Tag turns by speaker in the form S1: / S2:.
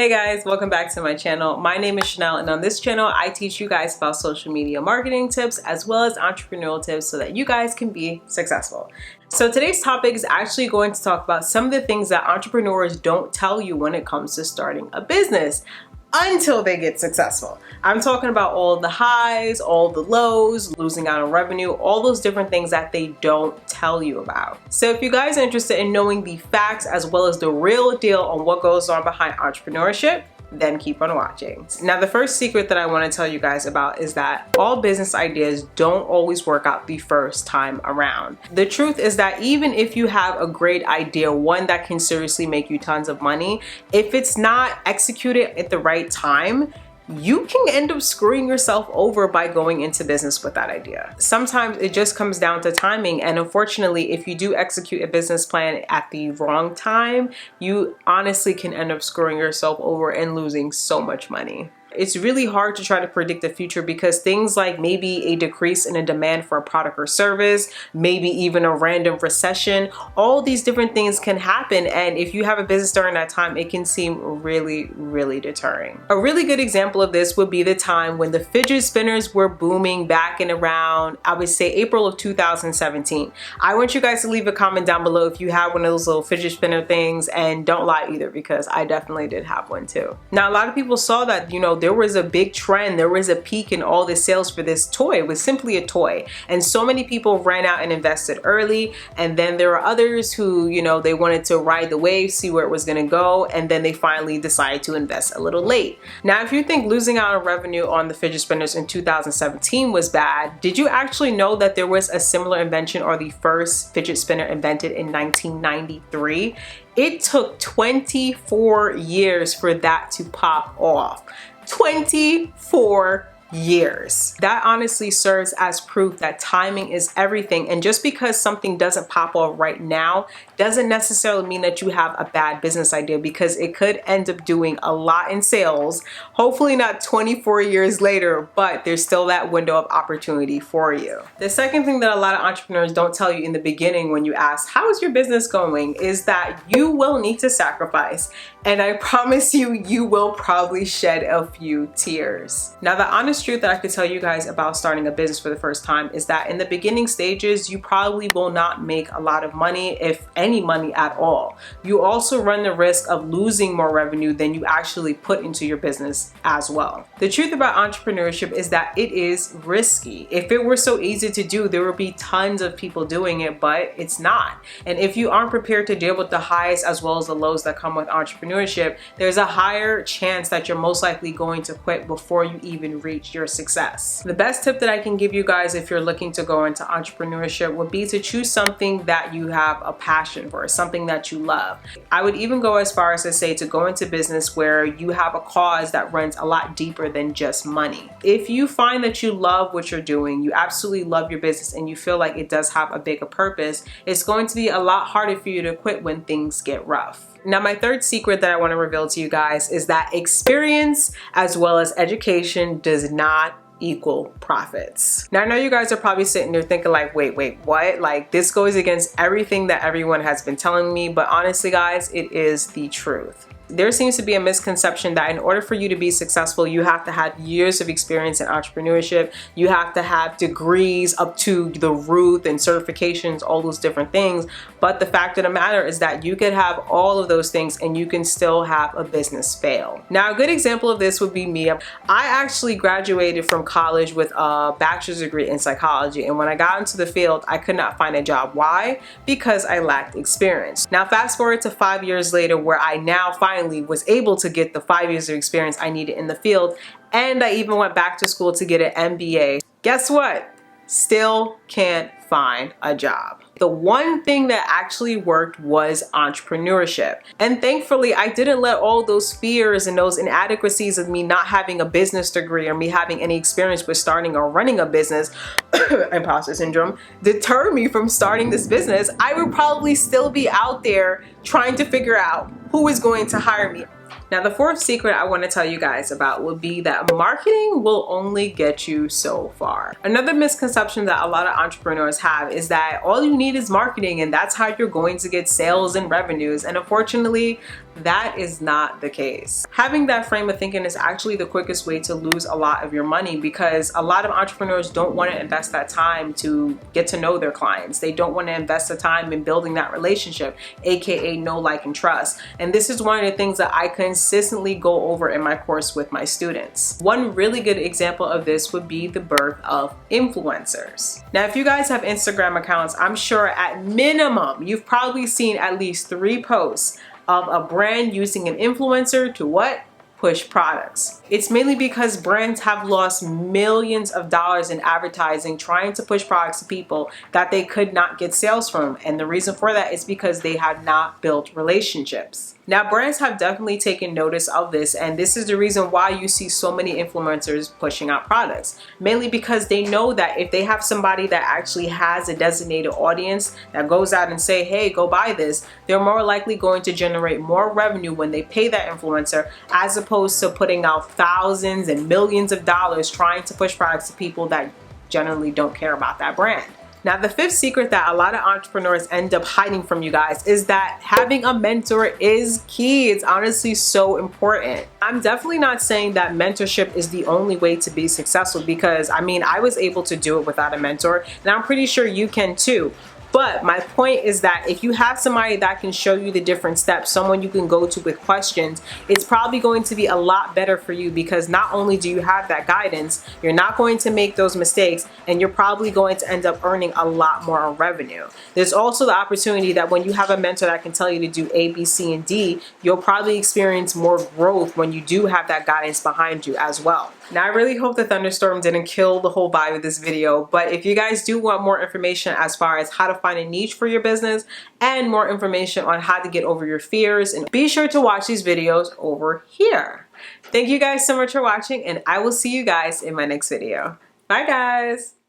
S1: Hey guys, welcome back to my channel. My name is Chanel, and on this channel I teach you guys about social media marketing tips as well as entrepreneurial tips so that you guys can be successful. So today's topic is actually going to talk about some of the things that entrepreneurs don't tell you when it comes to starting a business until they get successful. I'm talking about all the highs, all the lows, losing out on revenue, all those different things that they don't tell you about. So if you guys are interested in knowing the facts as well as the real deal on what goes on behind entrepreneurship, then keep on watching. Now, the first secret that I want to tell you guys about is that all business ideas don't always work out the first time around. The truth is that even if you have a great idea, one that can seriously make you tons of money, if it's not executed at the right time, you can end up screwing yourself over by going into business with that idea. Sometimes it just comes down to timing, and unfortunately, if you do execute a business plan at the wrong time, you honestly can end up screwing yourself over and losing so much money. It's really hard to try to predict the future because things like maybe a decrease in a demand for a product or service, maybe even a random recession, all these different things can happen. And if you have a business during that time, it can seem really, really deterring. A really good example of this would be the time when the fidget spinners were booming back in around, I would say, April of 2017. I want you guys to leave a comment down below if you have one of those little fidget spinner things, and don't lie either, because I definitely did have one too. Now, a lot of people saw that, there was a big trend, there was a peak in all the sales for this toy. It was simply a toy, and so many people ran out and invested early, and then there were others who, they wanted to ride the wave, see where it was going to go, and then they finally decided to invest a little late. Now, if you think losing out on revenue on the fidget spinners in 2017 was bad, did you actually know that there was a similar invention, or the first fidget spinner invented, in 1993? It took 24 years for that to pop off. 24 years. That honestly serves as proof that timing is everything. And just because something doesn't pop off right now doesn't necessarily mean that you have a bad business idea, because it could end up doing a lot in sales. Hopefully not 24 years later, but there's still that window of opportunity for you. The second thing that a lot of entrepreneurs don't tell you in the beginning when you ask, how is your business going, is that you will need to sacrifice. And I promise you, you will probably shed a few tears. Now, the honest truth that I could tell you guys about starting a business for the first time is that in the beginning stages, you probably will not make a lot of money, if any money at all. You also run the risk of losing more revenue than you actually put into your business as well. The truth about entrepreneurship is that it is risky. If it were so easy to do, there would be tons of people doing it, but it's not. And if you aren't prepared to deal with the highs as well as the lows that come with entrepreneurship, there's a higher chance that you're most likely going to quit before you even reach your success. The best tip that I can give you guys if you're looking to go into entrepreneurship would be to choose something that you have a passion for, something that you love. I would even go as far as to say to go into business where you have a cause that runs a lot deeper than just money. If you find that you love what you're doing, you absolutely love your business, and you feel like it does have a bigger purpose, it's going to be a lot harder for you to quit when things get rough. Now, my third secret that I want to reveal to you guys is that experience as well as education does not equal profits. Now, I know you guys are probably sitting there thinking like, wait, what? Like, this goes against everything that everyone has been telling me, but honestly, guys, it is the truth. There seems to be a misconception that in order for you to be successful, you have to have years of experience in entrepreneurship. You have to have degrees up to the roof and certifications, all those different things. But the fact of the matter is that you could have all of those things and you can still have a business fail. Now, a good example of this would be me. I actually graduated from college with a bachelor's degree in psychology. And when I got into the field, I could not find a job. Why? Because I lacked experience. Now, fast forward to 5 years later, where I now finally was able to get the 5 years of experience I needed in the field, and I even went back to school to get an MBA. Guess what? Still can't find a job. The one thing that actually worked was entrepreneurship. And thankfully, I didn't let all those fears and those inadequacies of me not having a business degree or me having any experience with starting or running a business, imposter syndrome, deter me from starting this business. I would probably still be out there trying to figure out who is going to hire me. Now, the fourth secret I want to tell you guys about would be that marketing will only get you so far. Another misconception that a lot of entrepreneurs have is that all you need is marketing and that's how you're going to get sales and revenues. And unfortunately, That is not the case. Having that frame of thinking is actually the quickest way to lose a lot of your money, because a lot of entrepreneurs don't want to invest that time to get to know their clients. They don't want to invest the time in building that relationship, aka know, like, and trust. And this is one of the things that I consistently go over in my course with my students. One really good example of this would be the birth of influencers. Now, if you guys have Instagram accounts, I'm sure at minimum you've probably seen at least 3 posts of a brand using an influencer to what? Push products. It's mainly because brands have lost millions of dollars in advertising trying to push products to people that they could not get sales from. And the reason for that is because they had not built relationships. Now, brands have definitely taken notice of this, and this is the reason why you see so many influencers pushing out products. Mainly because they know that if they have somebody that actually has a designated audience that goes out and say, hey, go buy this, they're more likely going to generate more revenue when they pay that influencer, as opposed to putting out thousands and millions of dollars trying to push products to people that generally don't care about that brand. Now, the 5th secret that a lot of entrepreneurs end up hiding from you guys is that having a mentor is key. It's honestly so important. I'm definitely not saying that mentorship is the only way to be successful, because I mean, I was able to do it without a mentor, and I'm pretty sure you can too. But my point is that if you have somebody that can show you the different steps, someone you can go to with questions, it's probably going to be a lot better for you, because not only do you have that guidance, you're not going to make those mistakes, and you're probably going to end up earning a lot more revenue. There's also the opportunity that when you have a mentor that can tell you to do A, B, C, and D, you'll probably experience more growth when you do have that guidance behind you as well. Now, I really hope the thunderstorm didn't kill the whole vibe of this video, but if you guys do want more information as far as how to find a niche for your business and more information on how to get over your fears, and be sure to watch these videos over here. Thank you guys so much for watching, and I will see you guys in my next video. Bye, guys.